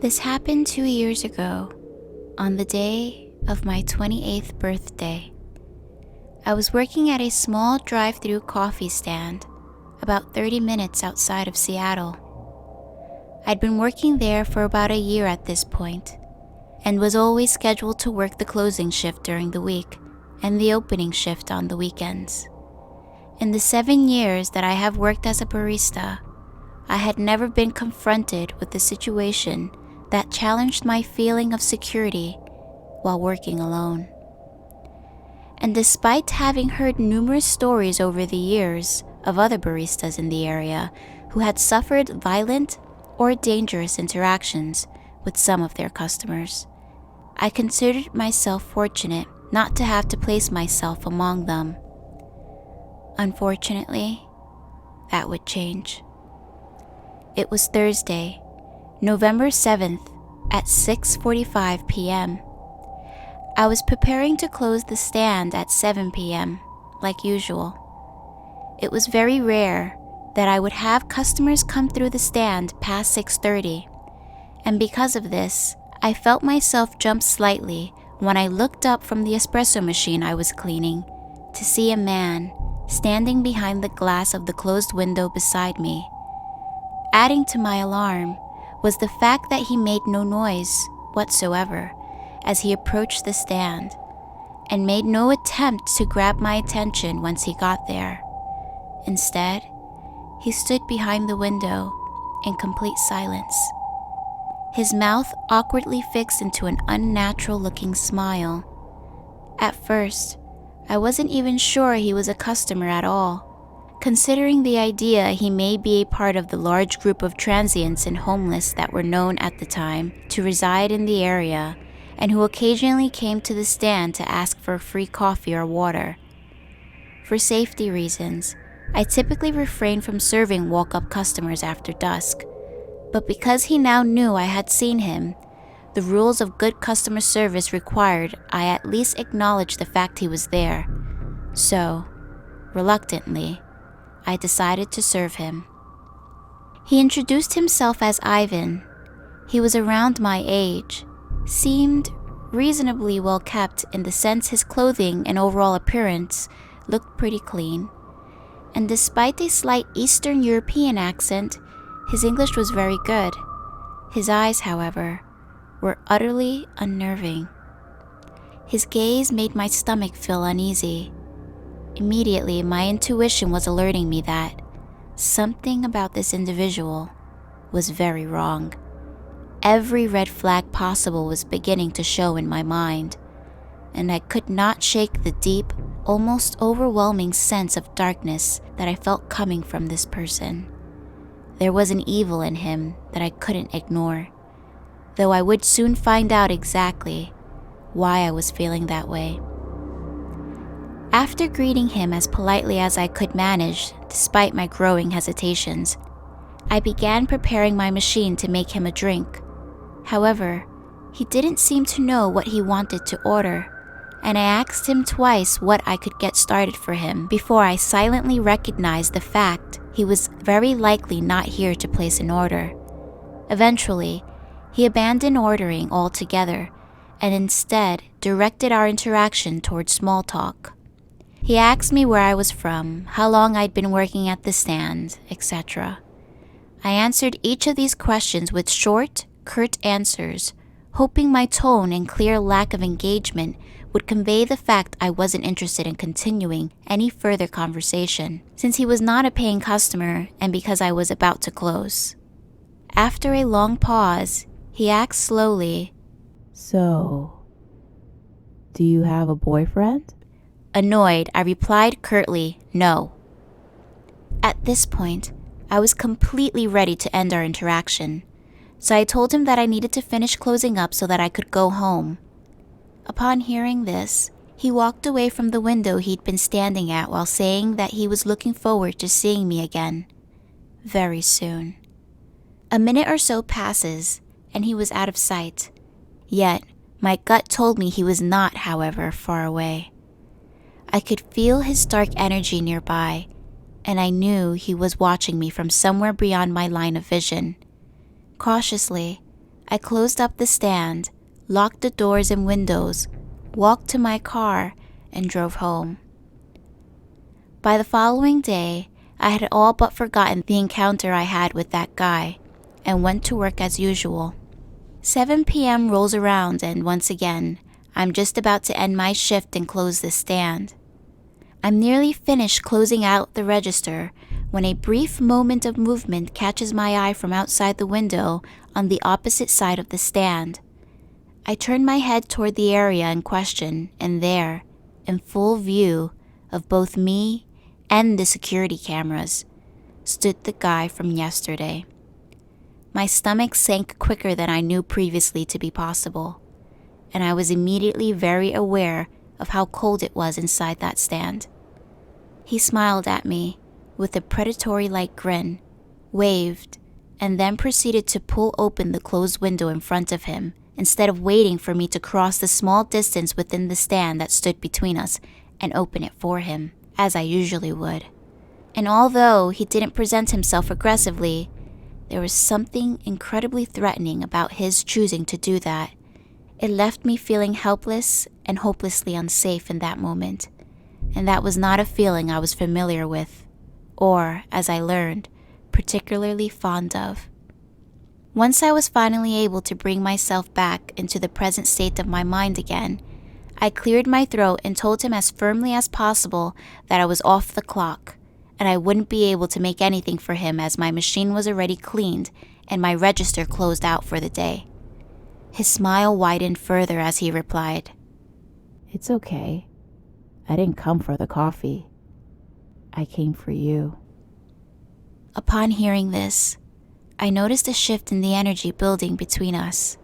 This happened 2 years ago, on the day of my 28th birthday. I was working at a small drive-thru coffee stand, about 30 minutes outside of Seattle. I'd been working there for about a year at this point, and was always scheduled to work the closing shift during the week and the opening shift on the weekends. In the 7 years that I have worked as a barista, I had never been confronted with a situation that challenged my feeling of security while working alone. And despite having heard numerous stories over the years of other baristas in the area who had suffered violent or dangerous interactions with some of their customers, I considered myself fortunate not to have to place myself among them. Unfortunately, that would change. It was Thursday, November 7th at 6:45 p.m. I was preparing to close the stand at 7 p.m., like usual. It was very rare that I would have customers come through the stand past 6:30, and because of this, I felt myself jump slightly when I looked up from the espresso machine I was cleaning to see a man standing behind the glass of the closed window beside me. Adding to my alarm was the fact that he made no noise whatsoever as he approached the stand, and made no attempt to grab my attention once he got there. Instead, he stood behind the window in complete silence, his mouth awkwardly fixed into an unnatural-looking smile. At first, I wasn't even sure he was a customer at all, considering the idea he may be a part of the large group of transients and homeless that were known at the time to reside in the area and who occasionally came to the stand to ask for free coffee or water. For safety reasons, I typically refrain from serving walk-up customers after dusk, but because he now knew I had seen him, the rules of good customer service required I at least acknowledge the fact he was there. So, reluctantly, I decided to serve him. He introduced himself as Ivan. He was around my age, seemed reasonably well kept in the sense his clothing and overall appearance looked pretty clean, and despite a slight Eastern European accent, his English was very good. His eyes, however, were utterly unnerving. His gaze made my stomach feel uneasy. Immediately, my intuition was alerting me that something about this individual was very wrong. Every red flag possible was beginning to show in my mind, and I could not shake the deep, almost overwhelming sense of darkness that I felt coming from this person. There was an evil in him that I couldn't ignore, though I would soon find out exactly why I was feeling that way. After greeting him as politely as I could manage, despite my growing hesitations, I began preparing my machine to make him a drink. However, he didn't seem to know what he wanted to order, and I asked him twice what I could get started for him before I silently recognized the fact he was very likely not here to place an order. Eventually, he abandoned ordering altogether and instead directed our interaction towards small talk. He asked me where I was from, how long I'd been working at the stand, etc. I answered each of these questions with short, curt answers, hoping my tone and clear lack of engagement would convey the fact I wasn't interested in continuing any further conversation, since he was not a paying customer and because I was about to close. After a long pause, he asked slowly, "So, do you have a boyfriend?" Annoyed, I replied curtly, "No." At this point, I was completely ready to end our interaction, so I told him that I needed to finish closing up so that I could go home. Upon hearing this, he walked away from the window he'd been standing at while saying that he was looking forward to seeing me again very soon. A minute or so passes, and he was out of sight. Yet, my gut told me he was not, however, far away. I could feel his dark energy nearby, and I knew he was watching me from somewhere beyond my line of vision. Cautiously, I closed up the stand, locked the doors and windows, walked to my car, and drove home. By the following day, I had all but forgotten the encounter I had with that guy and went to work as usual. 7 p.m. rolls around and once again, I'm just about to end my shift and close the stand. I'm nearly finished closing out the register when a brief moment of movement catches my eye from outside the window on the opposite side of the stand. I turn my head toward the area in question, and there, in full view of both me and the security cameras, stood the guy from yesterday. My stomach sank quicker than I knew previously to be possible, and I was immediately very aware of how cold it was inside that stand. He smiled at me with a predatory-like grin, waved, and then proceeded to pull open the closed window in front of him instead of waiting for me to cross the small distance within the stand that stood between us and open it for him, as I usually would. And although he didn't present himself aggressively, there was something incredibly threatening about his choosing to do that. It left me feeling helpless and hopelessly unsafe in that moment, and that was not a feeling I was familiar with, or, as I learned, particularly fond of. Once I was finally able to bring myself back into the present state of my mind again, I cleared my throat and told him as firmly as possible that I was off the clock, and I wouldn't be able to make anything for him as my machine was already cleaned and my register closed out for the day. His smile widened further as he replied, It's okay. I didn't come for the coffee. I came for you. Upon hearing this, I noticed a shift in the energy building between us.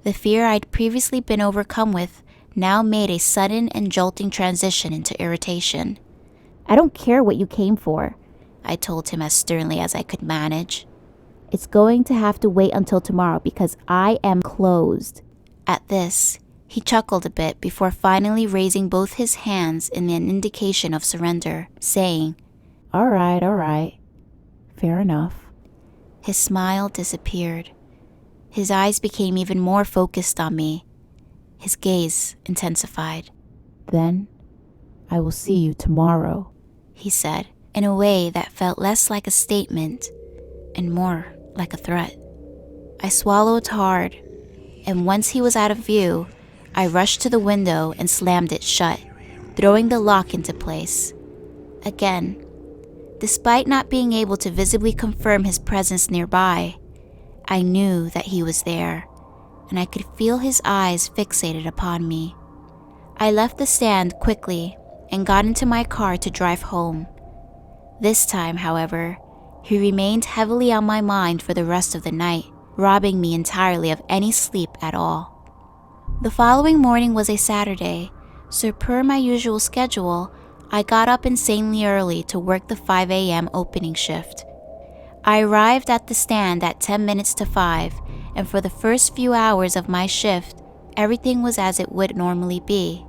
The fear I'd previously been overcome with now made a sudden and jolting transition into irritation. I don't care what you came for, I told him as sternly as I could manage. It's going to have to wait until tomorrow because I am closed. At this, he chuckled a bit before finally raising both his hands in an indication of surrender, saying, All right. Fair enough. His smile disappeared. His eyes became even more focused on me. His gaze intensified. Then, I will see you tomorrow, he said, in a way that felt less like a statement and more like a threat. I swallowed hard, and once he was out of view, I rushed to the window and slammed it shut, throwing the lock into place. Again, despite not being able to visibly confirm his presence nearby, I knew that he was there, and I could feel his eyes fixated upon me. I left the stand quickly and got into my car to drive home. This time, however, he remained heavily on my mind for the rest of the night, robbing me entirely of any sleep at all. The following morning was a Saturday, so per my usual schedule, I got up insanely early to work the 5 a.m. opening shift. I arrived at the stand at 10 minutes to 5, and for the first few hours of my shift, everything was as it would normally be.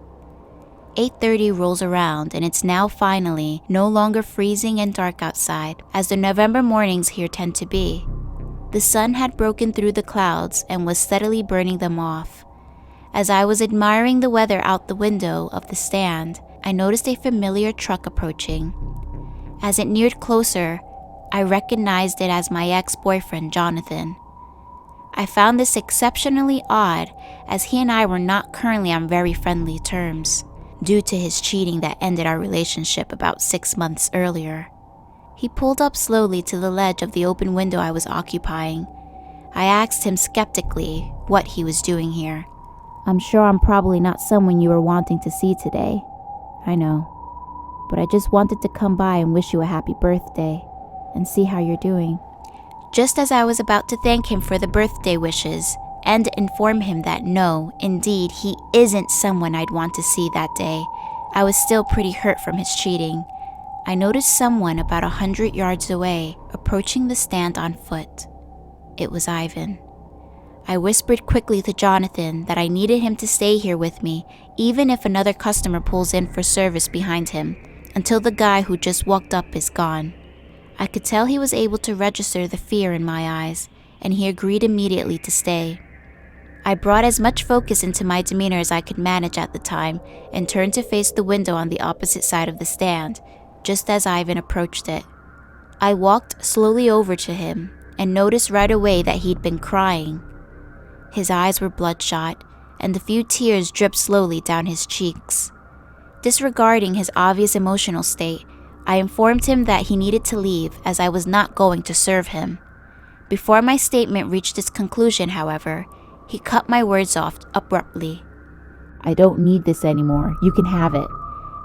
8:30 rolls around and it's now finally no longer freezing and dark outside, as the November mornings here tend to be. The sun had broken through the clouds and was steadily burning them off. As I was admiring the weather out the window of the stand, I noticed a familiar truck approaching. As it neared closer, I recognized it as my ex-boyfriend, Jonathan. I found this exceptionally odd, as he and I were not currently on very friendly terms, due to his cheating that ended our relationship about 6 months earlier. He pulled up slowly to the ledge of the open window I was occupying. I asked him skeptically what he was doing here. I'm sure I'm probably not someone you were wanting to see today. I know. But I just wanted to come by and wish you a happy birthday and see how you're doing. Just as I was about to thank him for the birthday wishes and inform him that no, indeed, he isn't someone I'd want to see that day, I was still pretty hurt from his cheating. I noticed someone about 100 yards away approaching the stand on foot. It was Ivan. I whispered quickly to Jonathan that I needed him to stay here with me, even if another customer pulls in for service behind him, until the guy who just walked up is gone. I could tell he was able to register the fear in my eyes, and he agreed immediately to stay. I brought as much focus into my demeanor as I could manage at the time and turned to face the window on the opposite side of the stand, just as Ivan approached it. I walked slowly over to him and noticed right away that he'd been crying. His eyes were bloodshot, and the few tears dripped slowly down his cheeks. Disregarding his obvious emotional state, I informed him that he needed to leave as I was not going to serve him. Before my statement reached its conclusion, however, he cut my words off abruptly. I don't need this anymore. You can have it.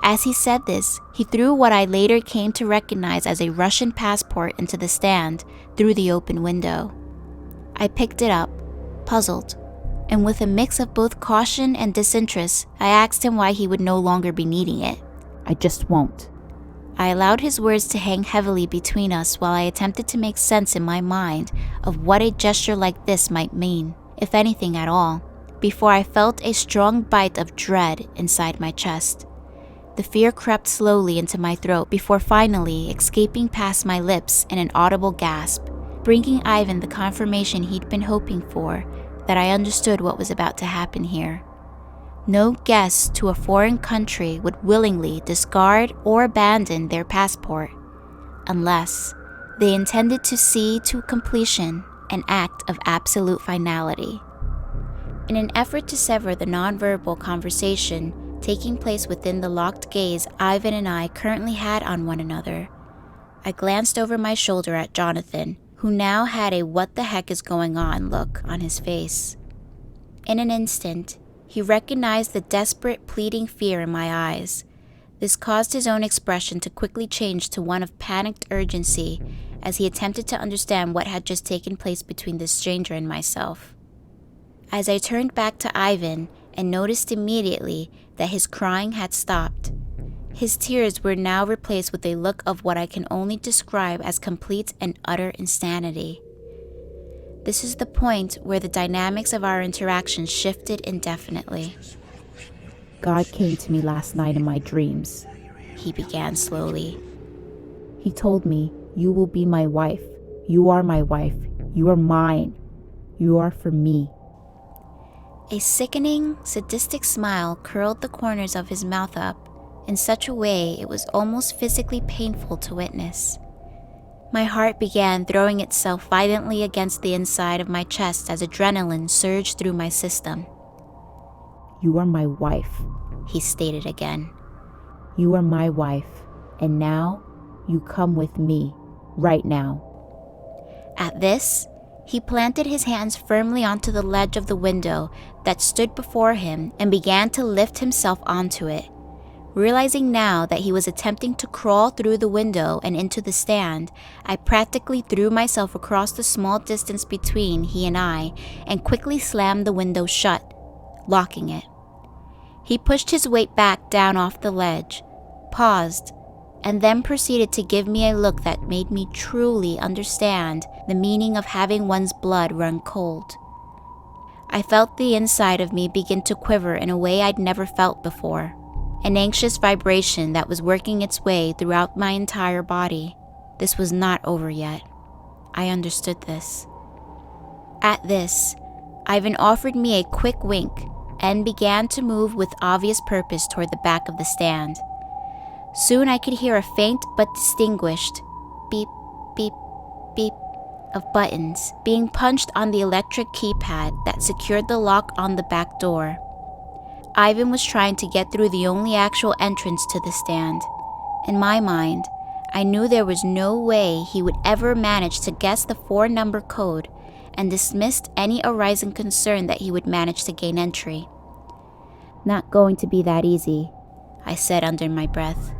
As he said this, he threw what I later came to recognize as a Russian passport into the stand through the open window. I picked it up, puzzled, and with a mix of both caution and disinterest, I asked him why he would no longer be needing it. I just won't. I allowed his words to hang heavily between us while I attempted to make sense in my mind of what a gesture like this might mean, if anything at all, before I felt a strong bite of dread inside my chest. The fear crept slowly into my throat before finally escaping past my lips in an audible gasp, bringing Ivan the confirmation he'd been hoping for that I understood what was about to happen here. No guest to a foreign country would willingly discard or abandon their passport, unless they intended to see to completion an act of absolute finality. In an effort to sever the nonverbal conversation taking place within the locked gaze Ivan and I currently had on one another, I glanced over my shoulder at Jonathan, who now had a what the heck is going on look on his face. In an instant, he recognized the desperate, pleading fear in my eyes. This caused his own expression to quickly change to one of panicked urgency as he attempted to understand what had just taken place between this stranger and myself. As I turned back to Ivan and noticed immediately that his crying had stopped, his tears were now replaced with a look of what I can only describe as complete and utter insanity. This is the point where the dynamics of our interaction shifted indefinitely. God came to me last night in my dreams. He began slowly. He told me, you will be my wife. You are my wife. You are mine. You are for me. A sickening, sadistic smile curled the corners of his mouth up in such a way it was almost physically painful to witness. My heart began throwing itself violently against the inside of my chest as adrenaline surged through my system. You are my wife, he stated again. You are my wife, and now you come with me, right now. At this, he planted his hands firmly onto the ledge of the window that stood before him and began to lift himself onto it. Realizing now that he was attempting to crawl through the window and into the stand, I practically threw myself across the small distance between he and I and quickly slammed the window shut, locking it. He pushed his weight back down off the ledge, paused, and then proceeded to give me a look that made me truly understand the meaning of having one's blood run cold. I felt the inside of me begin to quiver in a way I'd never felt before. An anxious vibration that was working its way throughout my entire body. This was not over yet. I understood this. At this, Ivan offered me a quick wink and began to move with obvious purpose toward the back of the stand. Soon I could hear a faint but distinguished beep, beep, beep of buttons being punched on the electric keypad that secured the lock on the back door. Ivan was trying to get through the only actual entrance to the stand. In my mind, I knew there was no way he would ever manage to guess the 4-number code and dismissed any arising concern that he would manage to gain entry. Not going to be that easy, I said under my breath,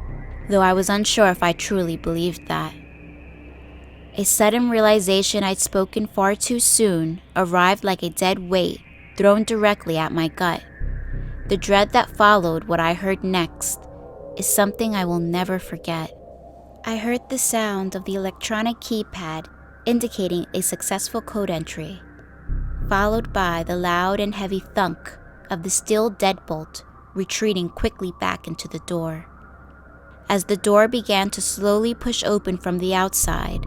though I was unsure if I truly believed that. A sudden realization I'd spoken far too soon arrived like a dead weight thrown directly at my gut. The dread that followed what I heard next is something I will never forget. I heard the sound of the electronic keypad indicating a successful code entry, followed by the loud and heavy thunk of the steel deadbolt retreating quickly back into the door. As the door began to slowly push open from the outside,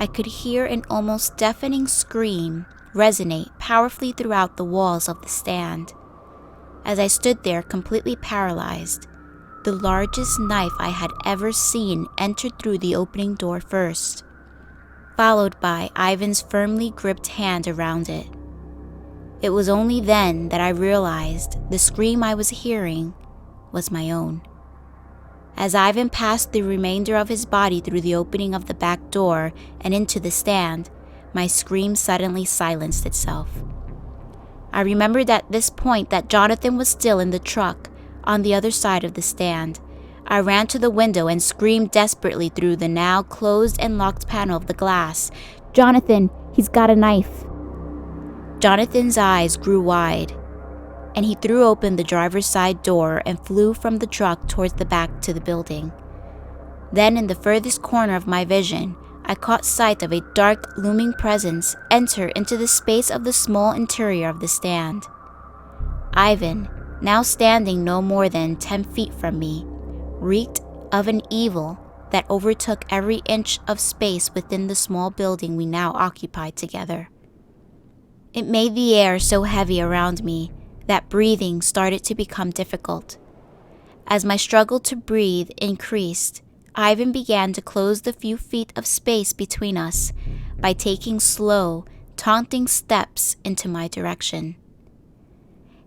I could hear an almost deafening scream resonate powerfully throughout the walls of the stand. As I stood there completely paralyzed, the largest knife I had ever seen entered through the opening door first, followed by Ivan's firmly gripped hand around it. It was only then that I realized the scream I was hearing was my own. As Ivan passed the remainder of his body through the opening of the back door and into the stand, my scream suddenly silenced itself. I remembered at this point that Jonathan was still in the truck on the other side of the stand. I ran to the window and screamed desperately through the now closed and locked panel of the glass. Jonathan, he's got a knife. Jonathan's eyes grew wide, and he threw open the driver's side door and flew from the truck towards the back to the building. Then in the furthest corner of my vision, I caught sight of a dark, looming presence enter into the space of the small interior of the stand. Ivan, now standing no more than 10 feet from me, reeked of an evil that overtook every inch of space within the small building we now occupied together. It made the air so heavy around me that breathing started to become difficult. As my struggle to breathe increased, Ivan began to close the few feet of space between us by taking slow, taunting steps into my direction.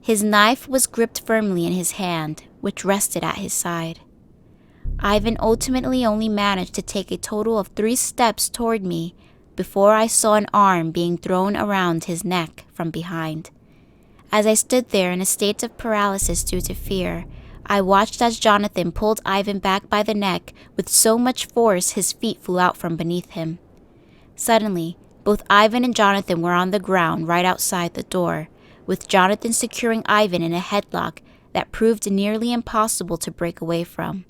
His knife was gripped firmly in his hand, which rested at his side. Ivan ultimately only managed to take a total of 3 steps toward me before I saw an arm being thrown around his neck from behind. As I stood there in a state of paralysis due to fear, I watched as Jonathan pulled Ivan back by the neck with so much force his feet flew out from beneath him. Suddenly, both Ivan and Jonathan were on the ground right outside the door, with Jonathan securing Ivan in a headlock that proved nearly impossible to break away from.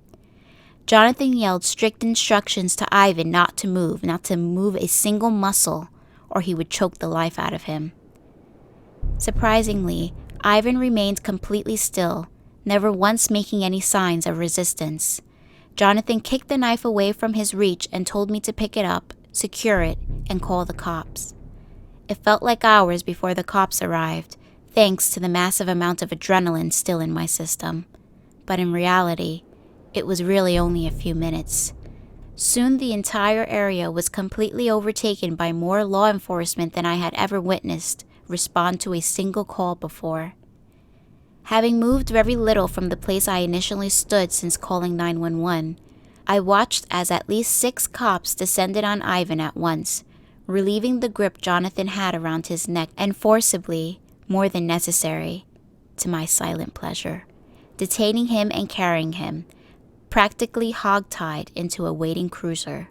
Jonathan yelled strict instructions to Ivan not to move a single muscle, or he would choke the life out of him. Surprisingly, Ivan remained completely still, never once making any signs of resistance. Jonathan kicked the knife away from his reach and told me to pick it up, secure it, and call the cops. It felt like hours before the cops arrived, thanks to the massive amount of adrenaline still in my system. But in reality, it was really only a few minutes. Soon the entire area was completely overtaken by more law enforcement than I had ever witnessed respond to a single call before. Having moved very little from the place I initially stood since calling 911, I watched as at least 6 cops descended on Ivan at once, relieving the grip Jonathan had around his neck and forcibly, more than necessary, to my silent pleasure, detaining him and carrying him, practically hog-tied into a waiting cruiser.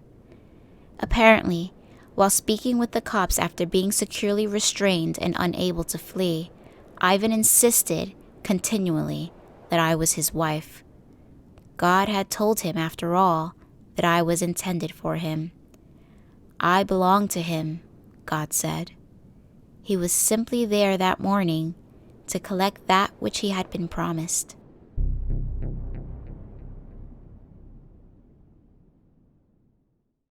Apparently, while speaking with the cops after being securely restrained and unable to flee, Ivan insisted continually that I was his wife. God had told him, after all, that I was intended for him. I belonged to him, God said. He was simply there that morning to collect that which he had been promised.